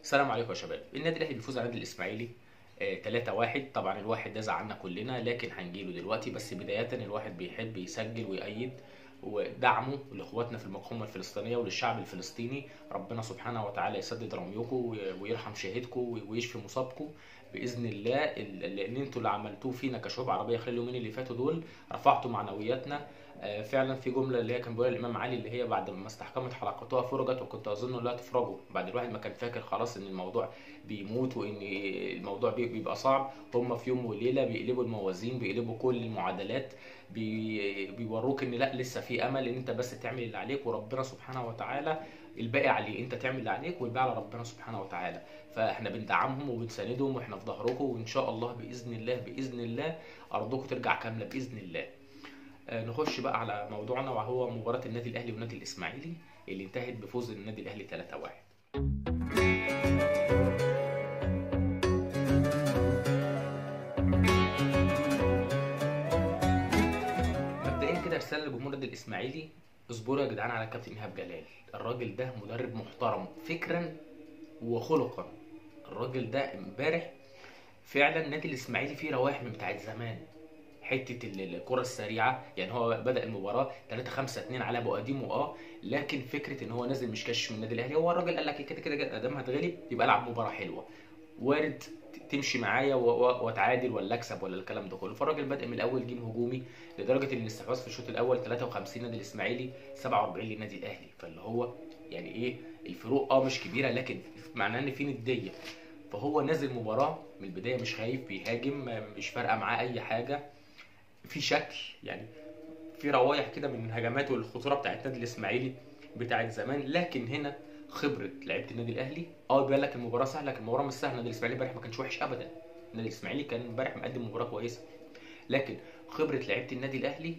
السلام عليكم يا شباب. النادي الاهلي بيفوز على النادي الاسماعيلي 3-1. طبعا الواحد ده زعلنا كلنا، لكن هنجيله دلوقتي. بس بداية الواحد بيحب يسجل ويأيد ودعمه لاخواتنا في المقاومة الفلسطينية وللشعب الفلسطيني. ربنا سبحانه وتعالى يسدد رميكم ويرحم شهيدكم ويشفي مصابكم بإذن الله. لأن انتوا اللي عملتوه فينا كشعوب عربية خلال اليومين اللي فاتوا دول رفعتوا معنوياتنا. فعلا في جمله اللي هي كان بيقولها الامام علي، اللي هي بعد ما استحكمت حلقتها فرجت وكنت اظن لا تفرجوا. بعد الواحد ما كان فاكر خلاص ان الموضوع بيموت وان الموضوع بيبقى صعب، هم في يوم وليله بيقلبوا الموازين، بيقلبوا كل المعادلات، بيوروك ان لا، لسه في امل ان انت بس تعمل اللي عليك وربنا سبحانه وتعالى الباقي عليه. انت تعمل اللي عليك والباقي على ربنا سبحانه وتعالى. فاحنا بندعمهم وبنساندهم واحنا في ظهركم، وان شاء الله باذن الله باذن الله ارضكم ترجع كامله باذن الله. نخش بقى على موضوعنا، وهو مباراة النادي الأهلي والنادي الإسماعيلي اللي انتهت بفوز النادي الأهلي 3-1. مبدئيا كده رسالة لجمهور النادي الإسماعيلي: اصبروا يا جدعان على الكابتن إيهاب جلال. الراجل ده مدرب محترم فكرا وخلقا. الراجل ده امبارح فعلا النادي الإسماعيلي فيه روائح من بتاعت زمان. حته الكره السريعه، يعني هو بدا المباراه 3-5-2 على ابو قديم لكن فكره ان هو نازل مش كاش من النادي الاهلي. هو الراجل قال لك كده كده ادام هتغلب يبقى العب مباراه حلوه، وارد تمشي معايا واتعادل ولا اكسب ولا الكلام ده كله. فالراجل بدا من الاول جيم هجومي، لدرجه ان الاستحواذ في الشوط الاول 53 نادي الاسماعيلي 47 للنادي الاهلي. فاللي هو يعني ايه، الفروق مش كبيره، لكن معناه ان في نديه. فهو نازل مباراه من البدايه مش خايف، بيهاجم، مش فارقه معاه اي حاجه، في شكل يعني، في روايح كده من الهجمات والخطوره بتاعت النادي الاسماعيلي بتاعت زمان. لكن هنا خبره لعيبه النادي الاهلي. بيقول لك المباراه سهله، لكن المباراه مش سهله. النادي الاسماعيلي امبارح ما كانش وحش ابدا، النادي الاسماعيلي كان امبارح مقدم مباراه كويسه. لكن خبره لعيبه النادي الاهلي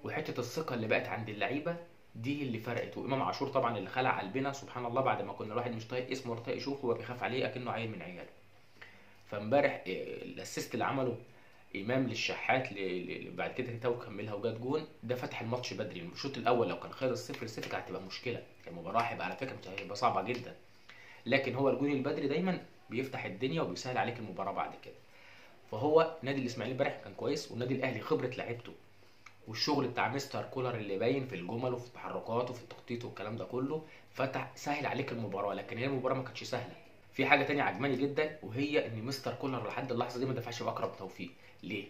وحته الثقه اللي بقت عند اللعيبه دي اللي فرقت. وامام عاشور طبعا اللي خلع قلبنا سبحان الله، بعد ما كنا الواحد مش طايق اسمه ولا طايق يشوفه وبيخاف عليه اكنه عيل من عياله. فامبارح الاسيست اللي عمله امام للشحات بعد كده تو كملها وجات جون، ده فتح الماتش بدري. الشوط الاول لو كان خلص 0-0 كانت هتبقى مشكله، المباراه هيبقى على فكره هتبقى صعبه جدا. لكن هو الجون البدري دايما بيفتح الدنيا وبيسهل عليك المباراه بعد كده. فهو نادي الاسماعيلي امبارح كان كويس، والنادي الاهلي خبره لعيبته والشغل بتاع مستر كولر اللي باين في الجمل وفي التحركات وفي التخطيط والكلام ده كله فتح سهل عليك المباراه. لكن هي المباراه ما كانتش سهله. في حاجه تانية عجباني جدا، وهي ان مستر كولر لحد اللحظه دي ما دفعش باكرم توفيق. ليه؟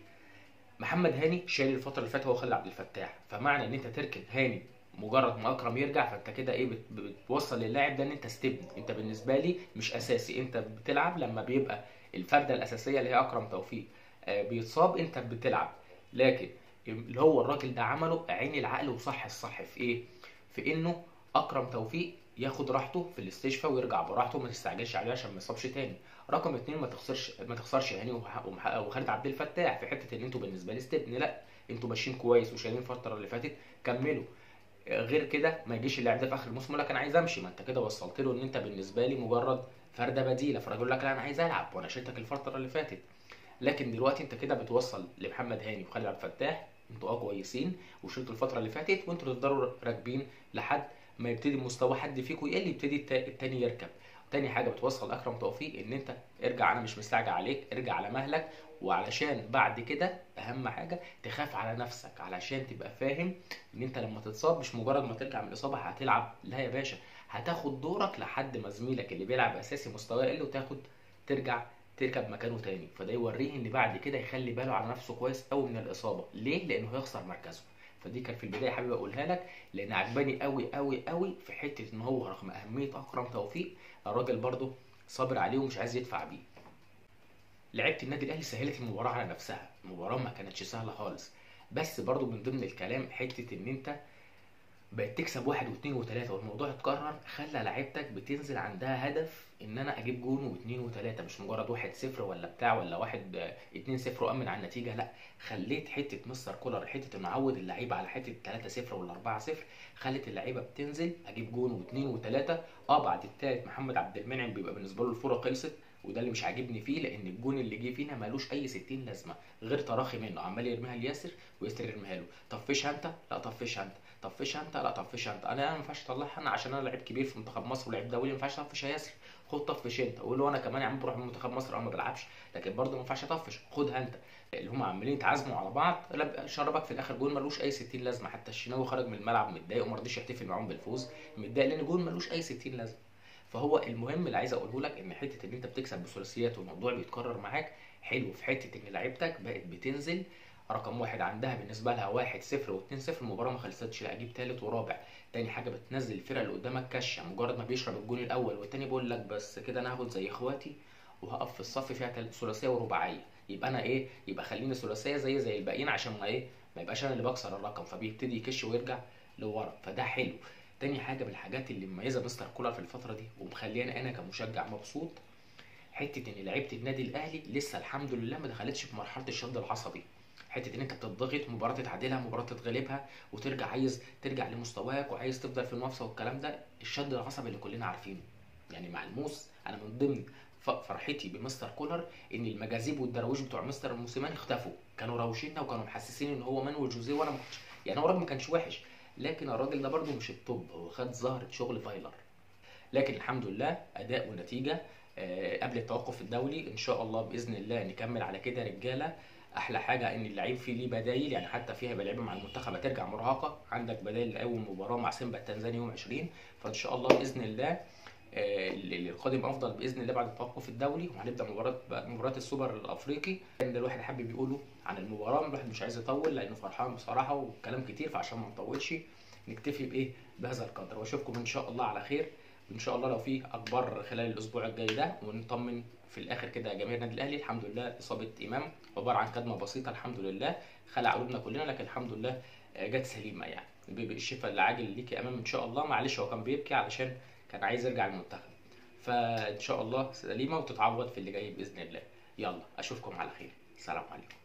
محمد هاني شايل الفتره اللي فاتت هو خالد عبد الفتاح، فمعنى ان انت تركن هاني مجرد ما اكرم يرجع، فانت كده ايه، بتوصل للاعب ده ان انت استبن، انت بالنسبه لي مش اساسي. انت بتلعب لما بيبقى الفرده الاساسيه اللي هي اكرم توفيق بيتصاب، انت بتلعب. لكن اللي هو الراجل ده عمله عين العقل وصح الصح في ايه؟ في انه اكرم توفيق ياخد راحته في الاستشفاء ويرجع براحته، ما تستعجلش عليه عشان ما يصابش تاني. رقم اتنين، ما تخسرش هاني وخالد عبد الفتاح في حته ان انتوا بالنسبه لي استبن. لا، انتوا ماشيين كويس وشايلين الفتره اللي فاتت، كملوا. غير كده ما يجيش اللاعب ده في اخر الموسم يقول لك انا عايز امشي، ما انت كده وصلت له ان انت بالنسبه لي مجرد فرده بديله. فالراجل يقول لك لا انا عايز العب وانا شلتك الفتره اللي فاتت. لكن دلوقتي انت كده بتوصل لمحمد هاني وخالد عبد الفتاح انتوا كويسين وشلتوا الفتره اللي فاتت، وانتوا تفضلوا راكبين لحد ما يبتدي مستوى حد فيكم يقل، يبتدي التاني يركب. تاني حاجه بتوصل اكرم توفيق ان انت ارجع، انا مش مستعجل عليك، ارجع على مهلك. وعلشان بعد كده اهم حاجه تخاف على نفسك، علشان تبقى فاهم ان انت لما تتصاب مش مجرد ما ترجع من الاصابه هتلعب، لا يا باشا، هتاخد دورك لحد ما زميلك اللي بيلعب اساسي مستواه يقل ترجع تركب مكانه تاني. فده يوريه ان بعد كده يخلي باله على نفسه كويس قوي من الاصابه. ليه؟ لانه هيخسر مركزه. فدي كان في البدايه حابب اقولها لك، لان عجباني قوي قوي قوي في حته ان هو رغم اهميه اكرم توفيق الراجل برده صابر عليه ومش عايز يدفع بيه. لعيبه النادي الاهلي سهلت المباراه على نفسها، المباراه ما كانتش سهله خالص. بس برده من ضمن الكلام حته ان انت بقت تكسب واحد واثنين وثلاثة والموضوع اتكرر، خلى لعيبتك بتنزل عندها هدف ان انا اجيب جون واثنين وثلاثة، مش مجرد 1-0 ولا بتاع ولا 2-0 وامن على النتيجة. لا، خليت حتة مستر كولر حتة انه عود اللعيبة على حتة 3-0 ولا 4-0، خلت اللعيبة بتنزل اجيب جون واثنين وثلاثة. بعد التالت محمد عبد المنعم بيبقى بالنسبة له الفورة خلصت، وده اللي مش عاجبني فيه، لان الجون اللي جه فينا مالوش اي 60 لازمه غير تراخي منه، عمال يرميها لياسر وياسر يرميها له. طفشها انت، لا طفشها انت، طفشها انت، لا طفشها انت. انا ما ينفعش اطلعها انا عشان انا لعيب كبير في منتخب مصر ولاعيب دولي، ما ينفعش اطفشها ياسر. خد طفش انت، وقول له انا كمان يا عم بروح من منتخب مصر او ما بلعبش، لكن برضه ما ينفعش اطفش، خدها انت. اللي هم عمالين يتعازموا على بعض، شربك في الاخر جون ملوش اي 60 لازمه. حتى الشناوي خرج من الملعب متضايق وما رضيش يحتفل معاهم بالفوز، متضايق لان جون ملوش اي 60 لازمه. فهو المهم اللي عايز اقوله لك ان حته ان انت بتكسب بثلاثيات والموضوع بيتكرر معاك حلو، في حته ان لعيبتك بقت بتنزل رقم واحد عندها بالنسبه لها 1-0 و2-0 المباراه ما خلصتش، لا اجيب تالت ورابع. تاني حاجه بتنزل الفرقه اللي قدامك كشه، مجرد ما بيشرب الجون الاول والتاني بيقول لك بس كده انا هاخد زي اخواتي وهقف في الصف فيها ثلاثيه ورباعيه، يبقى انا ايه، يبقى خليني ثلاثيه زي الباقيين عشان ما ايه، ما يبقاش انا اللي بكسر الرقم، فبيبتدي يكش ويرجع لورا، فده حلو. تاني حاجه من الحاجات اللي مميزه مستر كولر في الفتره دي ومخليني انا كمشجع مبسوط، حته ان لعيبه النادي الاهلي لسه الحمد لله ما دخلتش في مرحله الشد العصبي. حته ان انت بتضغط مباراه تتعادلها مباراه تتغلبها وترجع عايز ترجع لمستواك وعايز تفضل في المنافسه والكلام ده، الشد العصبي اللي كلنا عارفينه يعني ملموس. انا من ضمن فرحتي بمستر كولر ان المجاذيب والدراويش بتوع مستر موسيماني اختفوا، كانوا راوشيننا وكانوا محسسين ان هو مانويل جوزيه، وانا ما كنتش يعني، هو الراجل ما كانش وحش، لكن الراجل ده برده مش الطب، هو خد زهره شغل فايلر. لكن الحمد لله اداء ونتيجه. قبل التوقف الدولي ان شاء الله باذن الله نكمل على كده رجاله. احلى حاجه ان اللعيب فيه ليه بدايل، يعني حتى فيها لعيبه مع المنتخب هترجع مرهقه، عندك بدايل لاول مباراه مع سيمبا التنزاني يوم 20، فان شاء الله باذن الله القادم افضل باذن الله بعد التوقف الدولي، وهنبدا مباراه السوبر الافريقي. ده الواحد حابب يقوله عن المباراه، الواحد مش عايز يطول لانه فرحان بصراحه وكلام كتير، فعشان ما نطولش نكتفي بايه بهذا القدر، واشوفكم ان شاء الله على خير. وان شاء الله لو في اخبار خلال الاسبوع الجاي ده، ونطمن في الاخر كده جماهير النادي الاهلي. الحمد لله اصابه امام عباره عن كدمه بسيطه الحمد لله، خلع قلوبنا كلنا، لكن الحمد لله جت سليمه يعني، بالشفاء العاجل ليك يا امام ان شاء الله. معلش هو كان بيبكي علشان كان عايز يرجع المنتخب، فان شاء الله سليمه وتتعوض في اللي جاي باذن الله. يلا اشوفكم على خير، السلام عليكم.